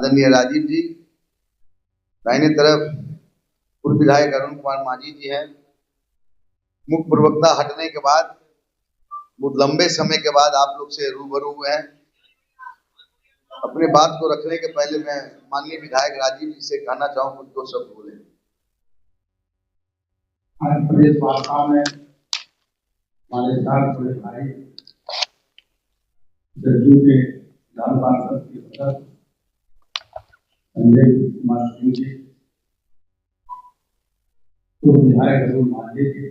आदरणीय राजीव जी, दाहिने तरफ पूर्व विधायक अरुण कुमार मांझी जी हैं। मुख्य प्रवक्ता हटने के बाद बहुत लंबे समय के बाद आप लोग से रूबरू हुए हैं। अपने बात को रखने के पहले मैं माननीय विधायक राजीव जी से कहना चाहूँ कुछ दो शब्द बोले। आज प्रदेश वार्ता में हमारे साथ बड़े भाई जदयू के विधान पार्षद के सदस्य संजय कुमार सिंह जी, पूर्व विधायक अरुण मांझी जी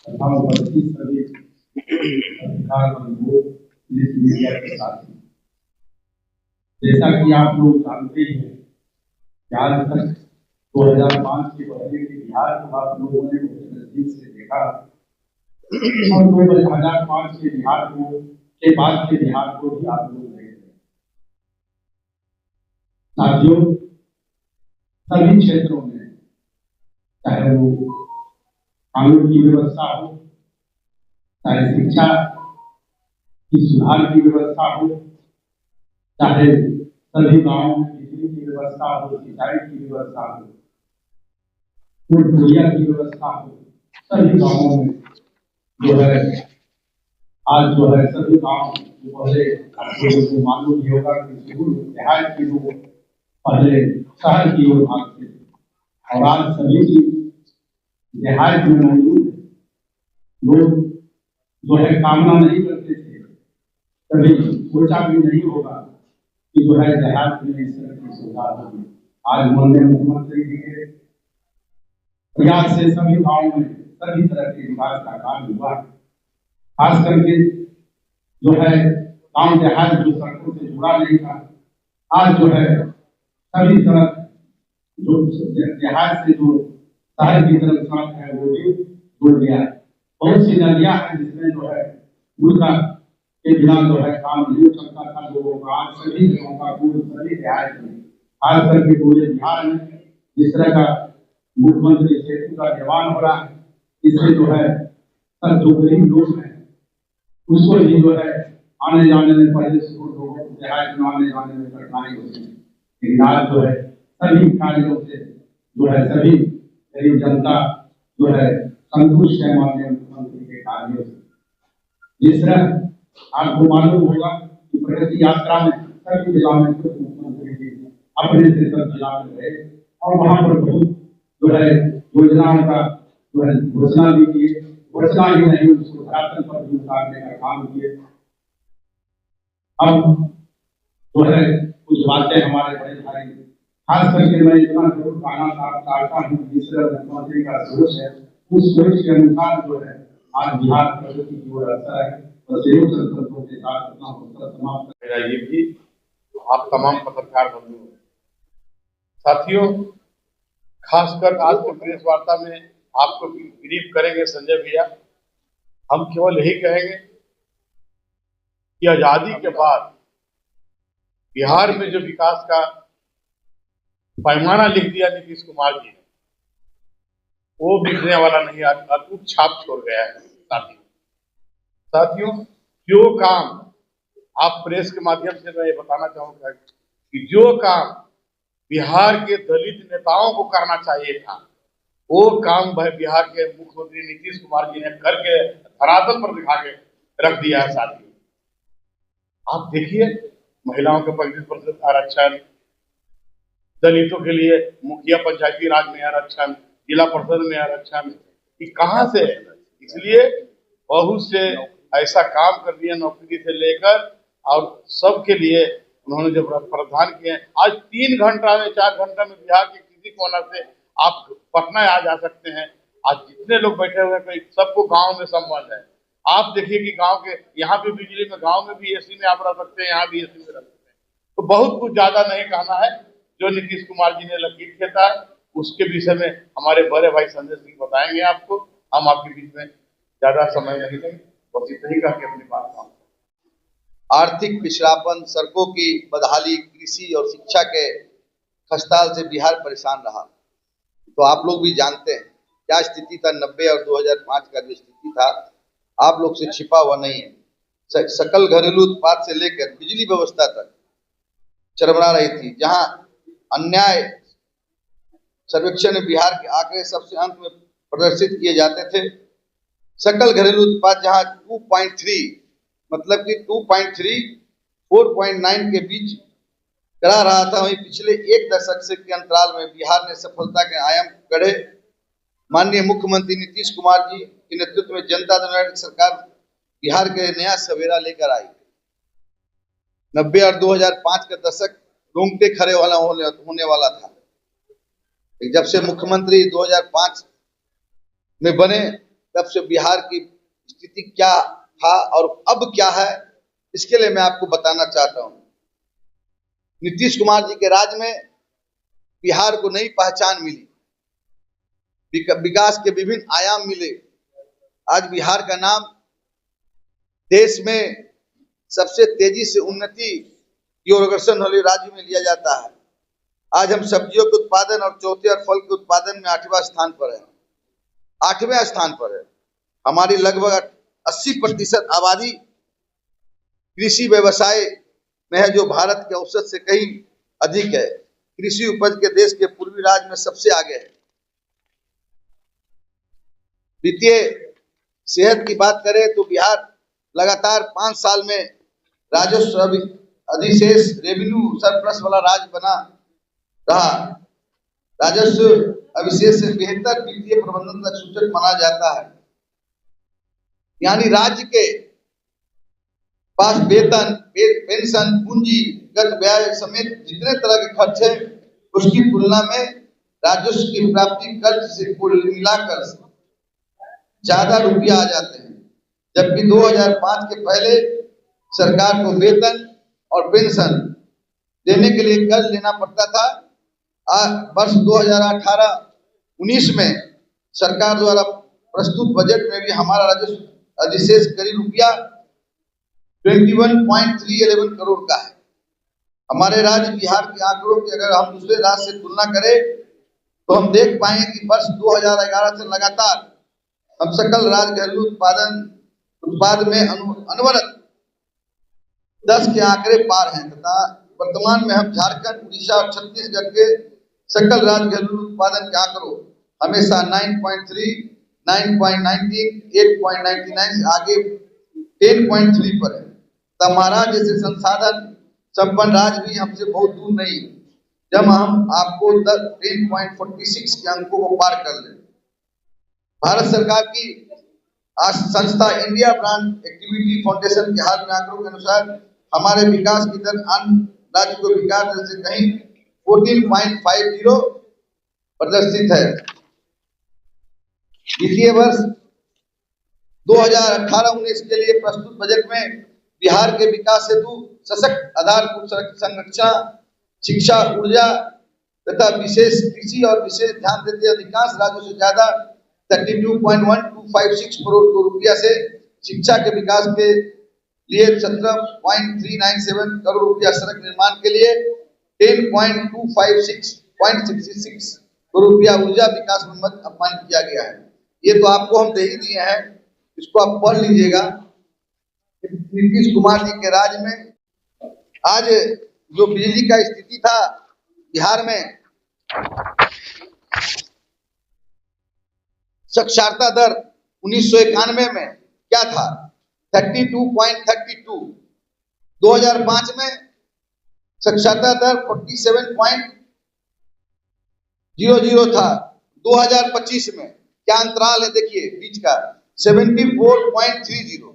तथा उपस्थित सभी अधिकार बंधुओं, पुलिस मीडिया के साथी, जैसा कि आप लोग जानते हैं कि आज तक 2005 के पहले के बिहार को आप लोगों ने नजदीक से देखा और 2005 के बिहार को के बाद के बिहार को भी आप लोग देख रहे हैं। साथियों, सभी क्षेत्रों में चाहे वो कानून की व्यवस्था हो, चाहे शिक्षा की सुधार की व्यवस्था हो, चाहे सभी गांवों में बिजली की व्यवस्था हो, सिंचाई की व्यवस्था हो, पुलिया की व्यवस्था हो, सभी गांवों में जो है आज जो है सभी गांव जो पहले आपको मालूम ही होगा कि देहात के लोग पहले शहर की ओर भागते थे और आज सभी चीज देहात में मौजूद है। लोग जो है कामना नहीं करते थे, कभी सोचा भी नहीं होगा कि जो है देहात में इस तरह की सुविधा होगी। आज माननीय मुख्यमंत्री जी के प्रयास से सभी गाँव में सभी तरह के विकास का काम हुआ। खास करके जो है गांव देहात जो सड़कों से जुड़ा नहीं था, आज जो है सभी सड़क जो देहात से जो शहर की तरफ सड़क है वो भी जुड़ गया है। बहुत सी नदियां हैं जिसमें जो है उनका के बिना जो है काम नहीं हो सकता था लोगों का। आज सभी जगहों का पूर्ण सभी देहात में खास करके पूरे बिहार में जिस तरह का मुख्यमंत्री सेतु का निर्माण हो रहा है, इससे जो है सब जो गरीब लोग हैं उसको भी जो है आने जाने में पहले से लोगों को देहात में आने जाने में कठिनाई होती है, लेकिन आज जो है सभी कार्यों से जो है सभी गरीब जनता जो है संतुष्ट है माननीय मुख्यमंत्री के कार्यों से। जिस तरह आपको मालूम होगा कि प्रगति यात्रा में सभी जिला में मुख्यमंत्री जी अपने से सब जिला में रहे और वहां पर बहुत जो है योजनाओं का जो है घोषणा भी की, घोषणा ही नहीं उसको धरातल पर भी उतारने का काम किए। अब जो है कुछ बातें हमारे बड़े भाई, खास करके मैं इतना जरूर कहना चाहता हूँ जिस तरह मुख्यमंत्री का सोच है उस सोच के अनुसार जो है आज बिहार प्रगति की ओर अग्रसर है और सहयोग संकल्पों के साथ अपना उत्तर समाप्त मेरा ये भी आप तमाम पत्रकार बंधु साथियों, खासकर आज के प्रेस वार्ता में आपको ब्रीफ करेंगे संजय भैया। हम केवल यही कहेंगे कि आजादी के बाद बिहार में जो विकास का पैमाना लिख दिया नीतीश कुमार जी ने, वो बिखरने वाला नहीं, अटूट छाप छोड़ गया है। साथियों, जो काम आप प्रेस के माध्यम से मैं ये बताना चाहूंगा कि जो काम बिहार के दलित नेताओं को करना चाहिए था, वो काम बिहार के मुख्यमंत्री नीतीश कुमार जी ने करके धरातल पर दिखा के रख दिया है। साथियों, आप देखिए महिलाओं के 35% आरक्षण, दलितों के लिए मुखिया पंचायती राज में आरक्षण, जिला परिषद में आरक्षण, कि कहां से? इसलिए बहुत से ऐसा काम कर दिया नौकरी से लेकर और सबके लिए उन्होंने जो प्रावधान किए। आज 3 घंटा में 4 घंटा में बिहार के किसी कोना से आप पटना आ जा सकते हैं। आज जितने लोग बैठे हुए हैं सबको गांव में संबंध है। आप देखिए कि गांव के यहाँ पे बिजली में, गांव में भी एसी में आप रह सकते हैं, यहाँ भी एसी में रह सकते हैं। तो बहुत कुछ ज्यादा नहीं कहना है, जो नीतीश कुमार जी ने लकीर खेता है उसके विषय में हमारे बड़े भाई संजय सिंह बताएंगे आपको। हम आपके बीच में ज्यादा समय नहीं देंगे, बस इतना ही करके अपनी बात मांगते। आर्थिक पिछड़ापन, सड़कों की बदहाली, कृषि और शिक्षा के खस्ताल से बिहार परेशान रहा। तो आप लोग भी जानते हैं क्या स्थिति था 90 और 2005 का जो स्थिति था, आप लोग से छिपा हुआ नहीं है। सकल घरेलू उत्पाद से लेकर बिजली व्यवस्था तक चरमरा रही थी, जहां अन्याय सर्वेक्षण में बिहार के आंकड़े सबसे अंत में प्रदर्शित किए जाते थे। सकल घरेलू उत्पाद जहां 2.3 मतलब कि 2.3 4.9 के बीच करा रहा था, वहीं पिछले एक दशक से के अंतराल में बिहार ने सफलता के आयाम गढ़े। माननीय मुख्यमंत्री नीतीश कुमार जी के नेतृत्व में जनता दल यूनाइटेड सरकार बिहार के नया सवेरा लेकर आई। 90 और 2005 का दशक रोंगटे खड़े होने वाला था। जब से मुख्यमंत्री 2005 में बने, तब से बिहार की स्थिति क्या था और अब क्या है, इसके लिए मैं आपको बताना चाहता हूं। नीतीश कुमार जी के राज में बिहार को नई पहचान मिली, विकास के विभिन्न आयाम मिले। आज बिहार का नाम देश में सबसे तेजी से उन्नति की ओर अग्रसर वाले राज्य में लिया जाता है। आज हम सब्जियों के उत्पादन और चौथे और फल के उत्पादन में 8वें स्थान पर है। 8वें स्थान पर है। हमारी लगभग 80% आबादी कृषि व्यवसाय में है, जो भारत के औसत से कहीं अधिक है। कृषि उपज के देश के पूर्वी राज्य में सबसे आगे है। वित्तीय सेहत की बात करें तो बिहार लगातार 5 साल में राजस्व अधिशेष रेवेन्यू सरप्लस वाला राज्य बना रहा। राजस्व अविशेष से बेहतर वित्तीय प्रबंधन का सूचक माना जाता है। यानी राज्य के पास वेतन, पेंशन, पूंजीगत व्यय समेत जितने तरह के खर्च है, उसकी तुलना में राजस्व की प्राप्ति कर्ज से कुल मिलाकर ज्यादा रुपया आ जाते हैं। जबकि 2005 के पहले सरकार को वेतन और पेंशन देने के लिए कर्ज लेना पड़ता था। वर्ष 2018-19 में सरकार द्वारा प्रस्तुत बजट में भी हमारा राजस्व अधिशेष करीब रुपया 21.311 करोड़ का है। हमारे राज्य बिहार के आंकड़ों की अगर हम दूसरे राज्य से तुलना करें तो हम देख पाएंगे कि वर्ष 2011 से लगातार हम सकल राज्य घरेलू उत्पाद में अनवरत 10 के आंकड़े पार हैं तथा वर्तमान में हम झारखंड, उड़ीसा और छत्तीसगढ़ के सकल राज्य घरेलू उत्पादन के आंकड़ों हमेशा 9.3, 9.19, 8.99 से आगे 10.3 पर है। तब महाराज जैसे संसाधन संपन्न राज्य भी हमसे बहुत दूर नहीं, जब हम आपको 10.46 के अंकों को पार कर लें। भारत सरकार की संस्था इंडिया ब्रांड एक्टिविटी फाउंडेशन के हाल में आंकड़ों के अनुसार हमारे विकास की दर अन्य राज्य को विकास दर से कहीं 14.50 प्रदर्शित है। वित्तीय वर्ष 2018-19 के लिए प्रस्तुत बजट में बिहार के विकास हेतु सशक्त आधारभूत संरचना, शिक्षा, ऊर्जा तथा विशेष कृषि और विशेष ध्यान देते अधिकांश राज्यों से ज्यादा 32.1256 करोड़ रुपया से शिक्षा के विकास के लिए 17.397 करोड़ रुपया, सड़क निर्माण के लिए 10.256 करोड़ रुपया, ऊर्जा विकास में मत अपमानित किया गया है। ये तो आपको हम दे ही दिए हैं, इसको आप पढ़ लीजिएगा। नीतीश कुमार जी के राज में आज जो बिजली का स्थिति था बिहार में, साक्षरता दर 1991 में क्या था 32.32, 2005 में साक्षरता दर 47.00 था, 2025 में क्या अंतराल है देखिए बीच का 74.30।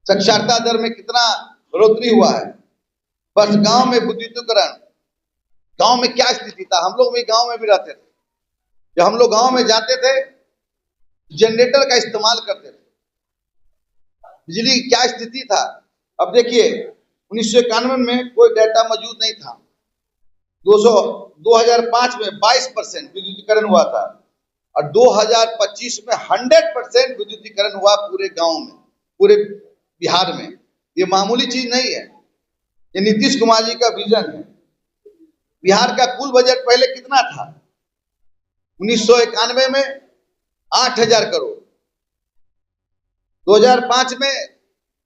साक्षरता दर में कितना बढ़ोतरी हुआ है। बस गांव में विद्युतीकरण, गांव में क्या स्थिति था, हम लोग भी गांव में भी रहते थे, जब हम लोग गांव में जाते थे जनरेटर का इस्तेमाल करते थे। बिजली की क्या स्थिति था, अब देखिए 1991 में कोई डाटा मौजूद नहीं था, 2005 में 22% विद्युतीकरण हुआ था और 2025 में 100% विद्युतीकरण हुआ पूरे गांव में, पूरे बिहार में। ये मामूली चीज नहीं है, ये नीतीश कुमार जी का विजन है। बिहार का कुल बजट पहले कितना था 1991 में 8,000 करोड़, 2005 में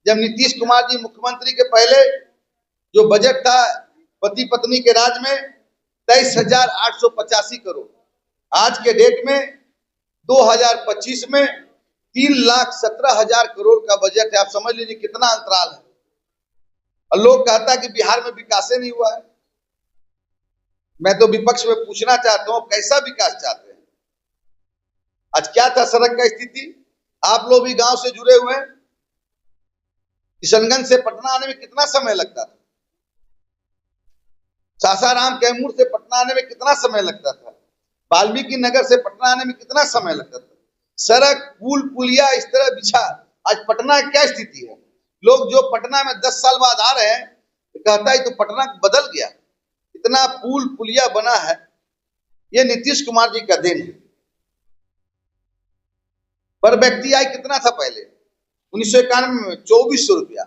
जब नीतीश कुमार जी मुख्यमंत्री के पहले जो बजट था पति पत्नी के राज में 23,885 करोड़। आज के डेट में 2025 में 3,17,000 करोड़ का बजट है। आप समझ लीजिए कितना अंतराल है। और लोग कहता है कि बिहार में विकास नहीं हुआ है। मैं तो विपक्ष में पूछना चाहता हूं, कैसा विकास चाहते हैं? आज क्या था सड़क का स्थिति? आप लोग भी गांव से जुड़े हुए हैं। किशनगंज से पटना आने में कितना समय लगता था? सासाराम कैमूर से पटना आने में कितना समय लगता था? वाल्मीकि नगर से पटना आने में कितना समय लगता था? सड़क, पुल, पुलिया इस तरह बिछा। आज पटना की क्या स्थिति है? लोग जो पटना में 10 साल बाद आ रहे हैं तो कहता है तो पटना बदल गया। इतना पुल पुलिया बना है, ये नीतीश कुमार जी का देन है। पर व्यक्ति आय कितना था पहले? 1991 में 2400 रुपया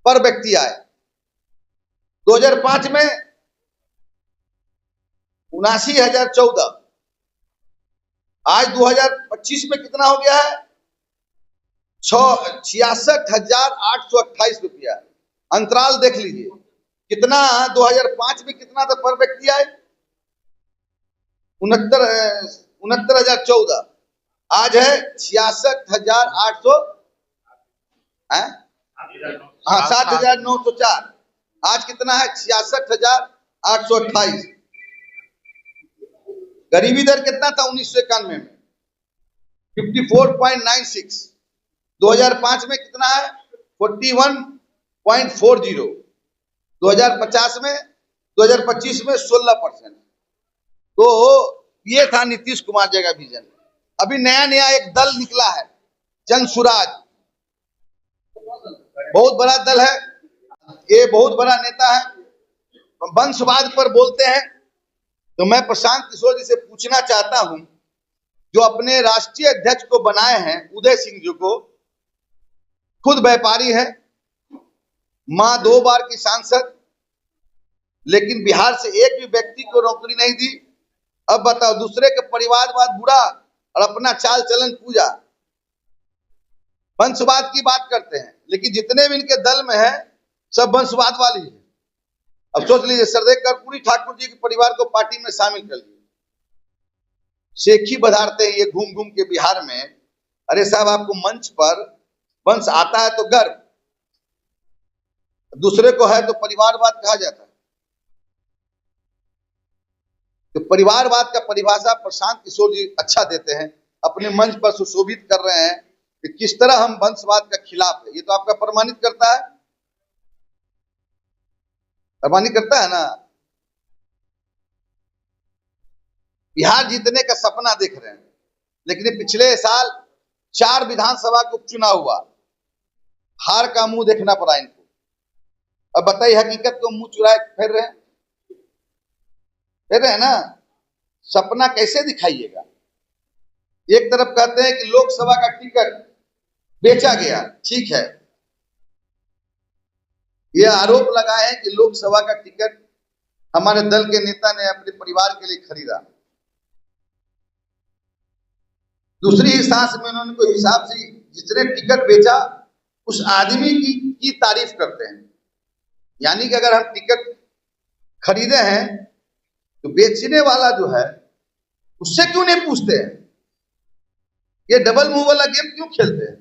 पर व्यक्ति आय। 2005 में 79,014। आज 2025 में कितना हो गया है? 66,828 रुपया। अंतराल देख लीजिए कितना। 2005 में कितना था पर व्यक्ति आए? 69,014। आज है 66,800, हाँ 7,904। आज कितना है? 66,828। गरीबी दर कितना था 1991 में? 54.96। 2005 में कितना है? 41.40। 2025 में 16%। तो ये था नीतीश कुमार जी का विजन। अभी नया नया एक दल निकला है, जन सुराज। बहुत बड़ा दल है, ये बहुत बड़ा नेता है। वंशवाद पर बोलते हैं। तो मैं प्रशांत किशोर जी से पूछना चाहता हूं, जो अपने राष्ट्रीय अध्यक्ष को बनाए हैं उदय सिंह जी को, खुद व्यापारी है, मां 2 बार की सांसद, लेकिन बिहार से एक भी व्यक्ति को नौकरी नहीं दी। अब बताओ, दूसरे के परिवारवाद बुरा और अपना चाल चलन पूजा। वंशवाद की बात करते हैं, लेकिन जितने भी इनके दल में है सब वंशवाद वाली है। अब सोच लीजिए, सरदेव कर्पूरी ठाकुर जी के परिवार को पार्टी में शामिल कर लिया। शेखी बधारते हैं ये घूम घूम के बिहार में। अरे साहब, आपको मंच पर वंश आता है तो गर्व, दूसरे को है तो परिवारवाद कहा जाता है। तो परिवारवाद का परिभाषा प्रशांत किशोर जी अच्छा देते हैं, अपने मंच पर सुशोभित कर रहे हैं कि किस तरह हम वंशवाद का खिलाफ है। ये तो आपका प्रमाणित करता है, प्रमाणित करता है ना। बिहार जीतने का सपना देख रहे हैं, लेकिन पिछले साल 4 विधानसभा का उपचुनाव हुआ, हार का मुंह देखना पड़ा इनको। अब बताइए, हकीकत को मुंह चुराए फिर रहे हैं ना। सपना कैसे दिखाइएगा? एक तरफ कहते हैं कि लोकसभा का टिकट बेचा गया, ठीक है। यह आरोप लगाए हैं कि लोकसभा का टिकट हमारे दल के नेता ने अपने परिवार के लिए खरीदा। दूसरी ही सांस में उन्होंने कोई हिसाब से जिसने टिकट बेचा उस आदमी की तारीफ करते हैं। यानी कि अगर हम टिकट खरीदे हैं तो बेचने वाला जो है उससे क्यों नहीं पूछते हैं? ये डबल मुंह वाला गेम क्यों खेलते हैं?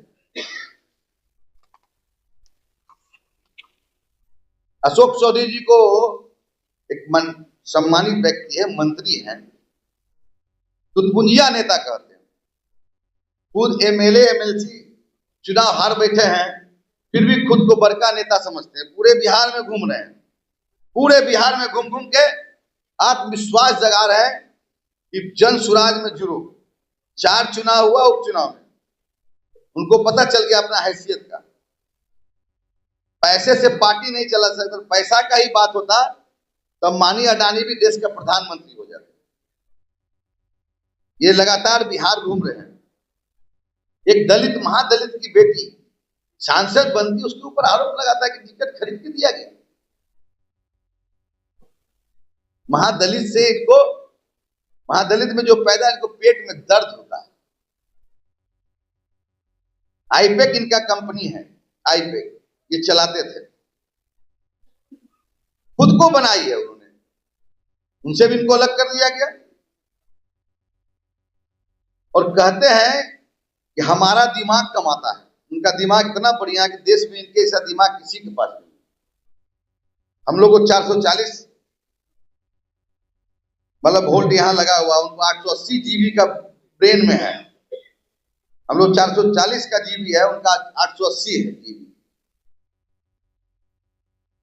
अशोक चौधरी जी को एक सम्मानित व्यक्ति है, मंत्री हैं, तुतपुंजिया नेता कहते हैं। खुद एमएलए एमएलसी चुनाव हार बैठे हैं, फिर भी खुद को बड़का नेता समझते हैं। पूरे बिहार में घूम रहे हैं, पूरे बिहार में घूम घूम के आत्मविश्वास जगा रहे हैं कि जन सुराज में जुड़ो। 4 चुनाव हुआ, उपचुनाव में उनको पता चल गया अपना हैसियत का। पैसे से पार्टी नहीं चला सकता। पैसा का ही बात होता तो अंबानी अडानी भी देश का प्रधानमंत्री हो जाते। ये लगातार बिहार घूम रहे हैं। एक दलित महादलित की बेटी सांसद बनती, उसके ऊपर आरोप लगाता है कि टिकट खरीद के दिया गया। महादलित से इनको, महादलित में जो पैदा, इनको पेट में दर्द होता है। आईपेक इनका कंपनी है, आईपेक ये चलाते थे। खुद को बनाई है उन्होंने, उनसे भी इनको अलग कर दिया गया और कहते हैं कि हमारा दिमाग कमाता है। उनका दिमाग इतना बढ़िया है कि देश में इनके ऐसा दिमाग किसी के पास नहीं। हम लोग को 440 मतलब वोल्ट यहाँ लगा हुआ, उनको 880 जीबी का ब्रेन में है। हम लोग 440 का जीबी है, उनका 880 है जीबी।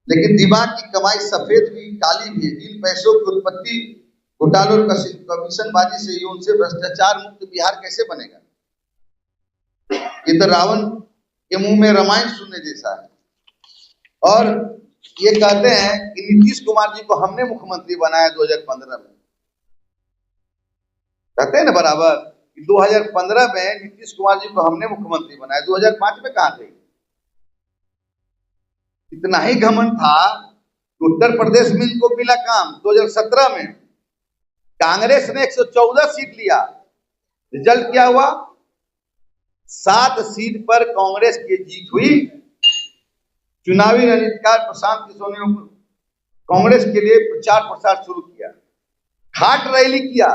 लेकिन दिमाग की कमाई सफेद भी काली भी है। जिन पैसों की उत्पत्ति घोटालों और कमीशनबाजी से ही, उनसे भ्रष्टाचार मुक्त बिहार कैसे बनेगा? ये तो रावण के मुंह में रामायण सुनने जैसा है। और ये कहते हैं कि नीतीश कुमार जी को हमने मुख्यमंत्री बनाया 2015 में। कहते हैं ना बराबर कि 2015 में नीतीश कुमार जी को हमने मुख्यमंत्री बनाया, 2005 में कहां थे? इतना ही घमंड था कि उत्तर प्रदेश में इनको मिला काम। 2017 में कांग्रेस ने 114 सीट लिया, रिजल्ट क्या हुआ? 7 सीट पर कांग्रेस की जीत हुई। चुनावी रणनीतिकार प्रशांत किशोर ने कांग्रेस के लिए प्रचार प्रसार शुरू किया, घाट रैली किया,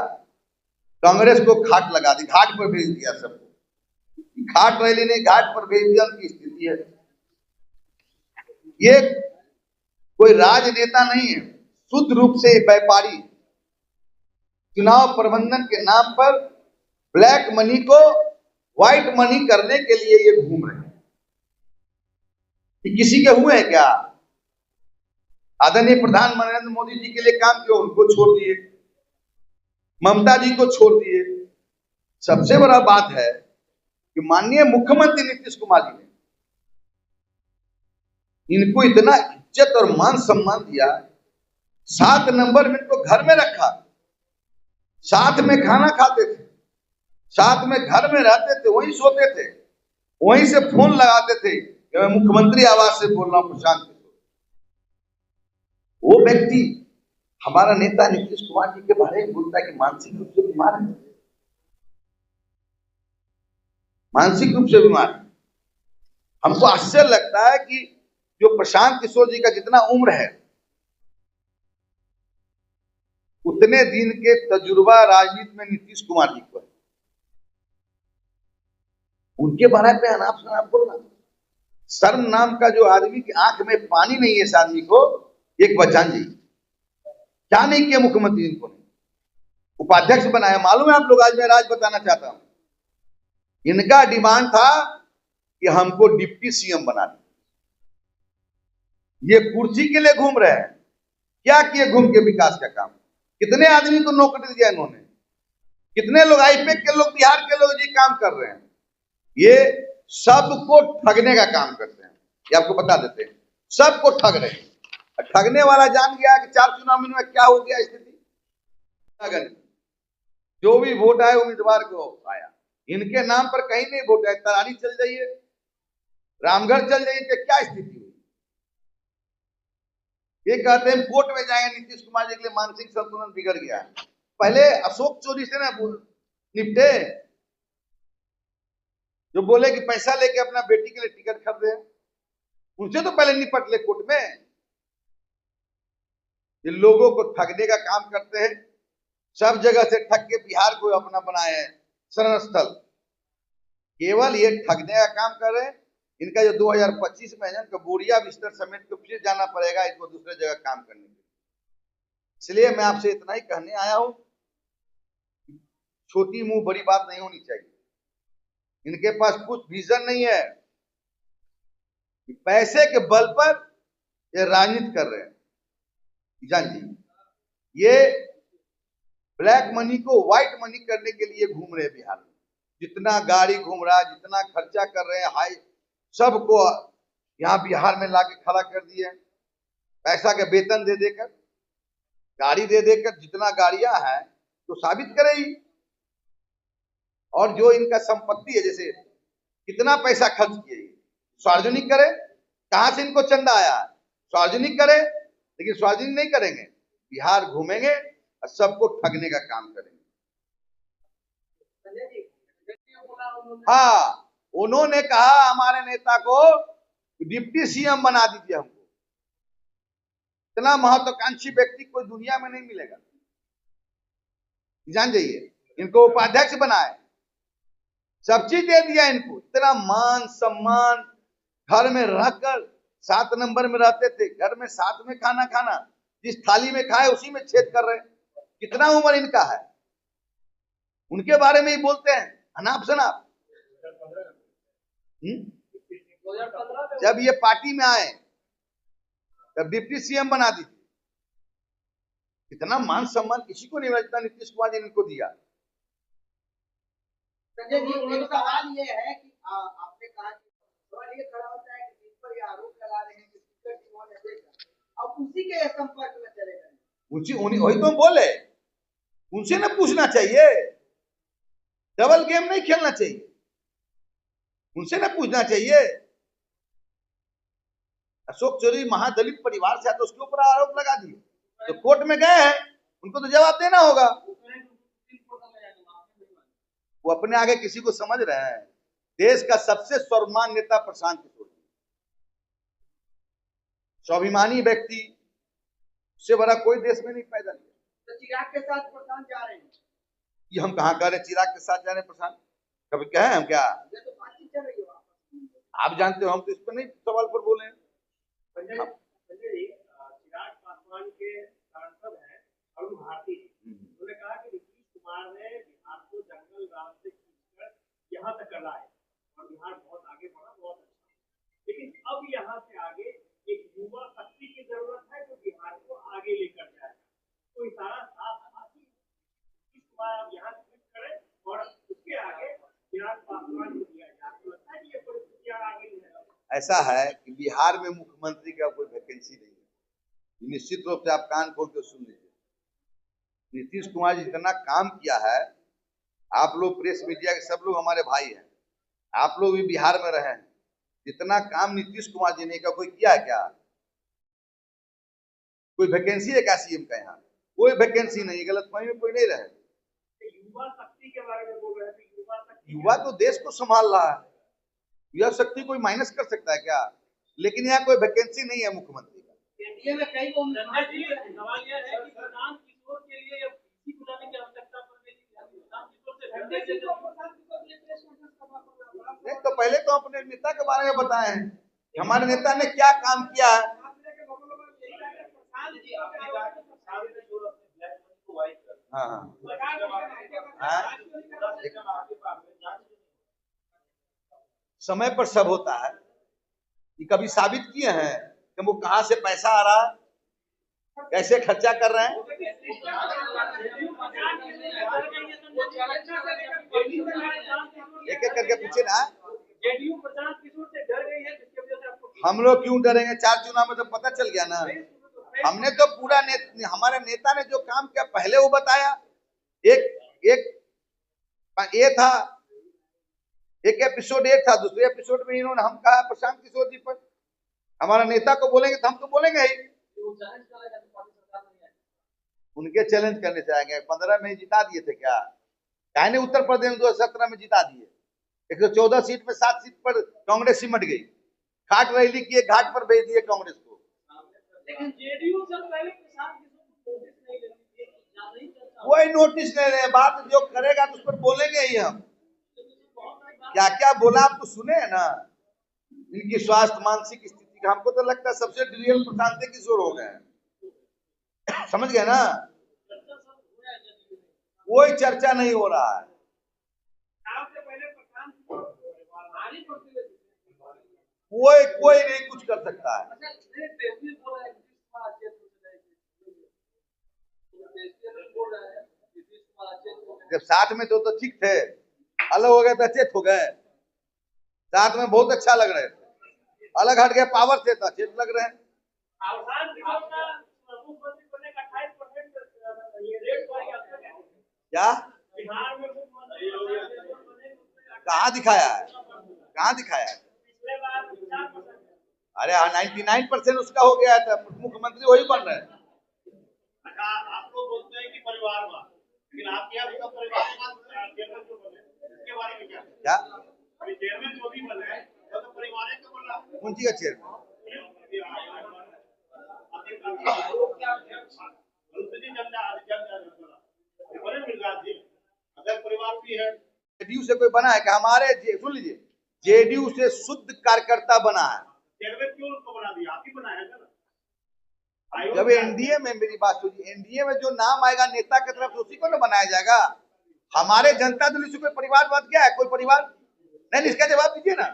कांग्रेस को घाट लगा दी, घाट पर भेज दिया सबको। घाट रैली ने घाट पर भेज दिया, उनकी स्थिति है। ये कोई राजनेता नहीं है, शुद्ध रूप से व्यापारी। चुनाव प्रबंधन के नाम पर ब्लैक मनी को व्हाइट मनी करने के लिए ये घूम रहे हैं। कि किसी के हुए हैं क्या? आदरणीय प्रधानमंत्री नरेंद्र मोदी जी के लिए काम किया, उनको छोड़ दिए, ममता जी को छोड़ दिए। सबसे बड़ा बात है कि माननीय मुख्यमंत्री नीतीश कुमार जी ने इनको इतना इज्जत और मान सम्मान दिया। 7 नंबर में इनको घर में रखा, साथ में खाना खाते थे, साथ में घर में रहते थे, वहीं सोते थे, वहीं से फोन लगाते थे कि मैं मुख्यमंत्री आवाज से बोल रहा हूं प्रशांत किशोर। वो व्यक्ति हमारा नेता नीतीश कुमार जी के बारे में बोलता है कि मानसिक रूप से बीमार है, मानसिक रूप से बीमार है। हमको आश्चर्य लगता है कि जो प्रशांत किशोर जी का जितना उम्र है, उतने दिन के तजुर्बा राजनीति में नीतीश कुमार जी को है। उनके बारे में अनाप शनाप बोलना, शर्म नाम का जो आदमी की आंख में पानी नहीं है इस आदमी को। एक बच्चन जी क्या नहीं किया मुख्यमंत्री इनको ने, उपाध्यक्ष बनाया। मालूम है आप लोग, आज मैं राज बताना चाहता हूं, इनका डिमांड था कि हमको डिप्टी सीएम बना दे। ये कुर्सी के लिए घूम रहे हैं। क्या किए घूम के विकास का काम? कितने आदमी को नौकरी दिया इन्होंने? कितने लोग आईपीएस के लोग, बिहार के लोग जी काम कर रहे हैं। ये सबको ठगने का काम करते हैं, ये आपको बता देते हैं। सबको ठग रहे हैं। ठगने वाला जान गया कि 4 चुनाव में क्या हो गया स्थिति। जो भी वोट आए उम्मीदवार को आया, इनके नाम पर कहीं नहीं वोट आए। तरारी चल जाइए, रामगढ़ चल जाइए, क्या स्थिति हुई। ये कहते हैं कोर्ट में जाएंगे नीतीश कुमार जी के लिए, मानसिक संतुलन बिगड़ गया है। पहले अशोक चोरी से ना निपटे, जो बोले कि पैसा लेके अपना बेटी के लिए टिकट खरीदे, उनसे तो पहले निपट ले कोर्ट में। ये लोगों को ठगने का काम करते हैं, सब जगह से ठग के बिहार को अपना बनाए हैं शरण स्थल। केवल ये ठगने का काम कर रहे हैं। इनका जो 2025 में है, बोरिया बिस्तर समेट के फिर जाना पड़ेगा इनको दूसरे जगह काम करने के लिए। इसलिए मैं आपसे इतना ही कहने आया हूं, छोटी मुंह बड़ी बात नहीं होनी चाहिए। इनके पास कुछ विजन नहीं है, पैसे के बल पर ये राजनीति कर रहे हैं। जान जी, ये ब्लैक मनी को व्हाइट मनी करने के लिए घूम रहे हैं बिहार में। जितना गाड़ी घूम रहा है, जितना खर्चा कर रहे हैं, हाई सबको यहाँ बिहार में लाके खड़ा कर दिए। पैसा का वेतन दे देकर, गाड़ी दे देकर, जितना गाड़ियां हैं तो साबित करे ही। और जो इनका संपत्ति है, जैसे कितना पैसा खर्च किए, सार्वजनिक करे। कहां से इनको चंदा आया, सार्वजनिक करे। लेकिन सार्वजनिक नहीं करेंगे, बिहार घूमेंगे और सबको ठगने का काम करेंगे। हाँ, उन्होंने कहा हमारे नेता को डिप्टी सीएम बना दीजिए हमको। इतना महत्वाकांक्षी व्यक्ति कोई दुनिया में नहीं मिलेगा। जान जाइए, इनको उपाध्यक्ष बनाए, सब चीज दे दिया इनको, इतना मान सम्मान, घर में रहकर 7 नंबर में रहते थे, घर में साथ में खाना खाना, जिस थाली में खाए उसी में छेद कर रहे हैं। कितना उम्र इनका है, उनके बारे में ही बोलते हैं अनाप शनाप। जब ये पार्टी में आए तब डिप्टी सीएम बना दी थी। इतना मान सम्मान किसी को नहीं मिलता, नीतीश कुमार जी ने इनको दिया। संजय जी, एक सवाल ये है कि आपने कहा कि सवाल ये खड़ा होता है कि जिस पर ये आरोप लगा रहे हैं कि स्पीकर जी ने देखा, अब उसी के संपर्क में चले गए। वही तो बोले, उनसे ना पूछना चाहिए, डबल गेम नहीं खेलना चाहिए, उनसे ना पूछना चाहिए। अशोक चौधरी महादलित परिवार से है तो उसके ऊपर आरोप लगा दिए, तो कोर्ट में गए हैं, उनको तो जवाब देना होगा। वो अपने आगे किसी को समझ रहे हैं। देश का सबसे सर्वमान्य नेता प्रशांत किशोर, स्वाभिमानी व्यक्ति, उससे बड़ा कोई देश में नहीं पैदा किया। तो चिराग के साथ प्रशांत जा रहे हैं, ये हम कहाँ कह रहे चिराग के साथ जा रहे प्रशांत, कभी कहे हम क्या? ये तो बातचीत चल रही है। आप जानते हो, हम तो इस पर नहीं सवाल पर बोले हैं। चिराग पासवान के सांसद हैं अरुण भारती जी, उन्होंने कहा कि नीतीश कुमार ने बिहार को जंगल राज से खींचकर यहाँ तक लाए और बिहार बहुत आगे बढ़ा, बहुत अच्छा, लेकिन अब यहाँ से आगे एक युवा शक्ति की जरूरत है जो बिहार को आगे लेकर जाए। तो इशारा साफ था कि नीतीश कुमार अब यहाँ से क्लिक करें और उसके आगे चिराग पासवान को दिया जाए। तो लगता है कि ये परिस्थितियां आगे है। ऐसा है कि बिहार में मुख्यमंत्री का कोई वैकेंसी नहीं है, निश्चित रूप से आप कान खोल के सुन लीजिए। नीतीश कुमार जी जितना काम किया है, आप लोग प्रेस मीडिया के सब लोग हमारे भाई हैं, आप लोग भी बिहार में रहे हैं, जितना काम नीतीश कुमार जी ने का कोई किया है क्या? कोई वैकेंसी है क्या सीएम का? यहाँ कोई वैकेंसी नहीं, गलतफहमी में कोई नहीं रहे। युवा शक्ति के बारे में बोल रहे थे, युवा तो देश को संभाल रहा है, युवा शक्ति कोई माइनस कर सकता है क्या? लेकिन यहाँ कोई वैकेंसी नहीं है मुख्यमंत्री का। एनडीए में कई को सवाल यह है कि प्रशांत किशोर के लिए किसी बुलाने की आवश्यकता पड़ गई, प्रशांत किशोर से नहीं तो पहले तो अपने नेता के बारे में बताएं, हमारे नेता ने क्या काम किया है। हाँ समय पर सब होता है। ये कभी साबित किए हैं कि वो कहां से पैसा आ रहा है, कैसे खर्चा कर रहे हैं? एक एक करके पूछे ना। हम लोग क्यों डरेंगे? 4 चुनाव में तो पता चल गया ना। हमने तो पूरा हमारे नेता ने जो काम किया पहले वो बताया। एक ये था, एक एपिसोड ये था, दूसरे एपिसोड में इन्होंने हम कहा प्रशांत किशोर जी पर। हमारा नेता को बोलेंगे तो हम तो बोलेंगे ही। उनके चैलेंज करने से आएंगे। 15 में जिता दिए थे क्या? काहे नहीं उत्तर प्रदेश में 2017 में जिता दिए। 114 सीट में 7 सीट पर कांग्रेस सिमट गई। घाट रैली किए, घाट पर भेज दिए कांग्रेस को। लेकिन जेडीयू से पहले प्रशांत किशोर नोटिस नहीं लेती, कोई नोटिस नहीं रहे, बात जो करेगा तो उस पर बोलेंगे ही हम। क्या क्या बोला आप तो सुने हैं ना, इनकी स्वास्थ्य मानसिक स्थिति का। हमको तो लगता है सबसे रियल प्रशांत किशोर हो गए। समझ गए ना? कोई चर्चा नहीं हो रहा है। कोई नहीं कुछ कर सकता है। जब साथ में तो ठीक थे, अलग हो गए तो अचेत हो गए। साथ में बहुत अच्छा लग रहे थे, अलग हट गए पावर से तो अचेत लग रहे हैं। क्या कहाँ दिखाया है? कहाँ दिखाया है? अरे 99% उसका हो गया था, मुख्यमंत्री वही बन रहे हैं। आप लोग बोलते हैं कि परिवारवाद, लेकिन आपके यहाँ तो परिवारवाद चेयरमैन जो बने उसके बारे में क्या? अभी चेयरमैन जो भी बने वो तो परिवार का बन रहा है। कौन सी का चेयरमैन? जेडीयू से कोई बना है कि सुन लीजिए, जेडीयू से शुद्ध कार्यकर्ता बना है। चेयरमैन क्यों उनको बना दिया? आप ही बनाया था ना। जब एनडीए में, मेरी बात सुनिए, एनडीए में जो नाम आएगा नेता की तरफ से उसी को ना बनाया जाएगा। हमारे जनता दल से कोई परिवारवाद क्या है? कोई परिवार नहीं, इसका जवाब दीजिए ना।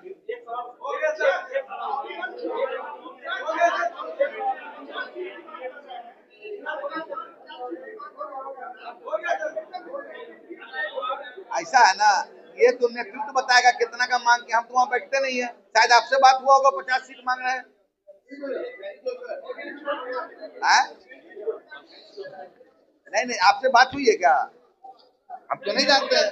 ऐसा है ना, ये तो नेतृत्व बताएगा कितना का मांग के, हम तो वहां बैठते नहीं है। शायद आपसे बात हुआ होगा, 50 सीट मांग रहे हैं। नहीं, आपसे बात हुई है क्या? हम तो नहीं जानते हैं।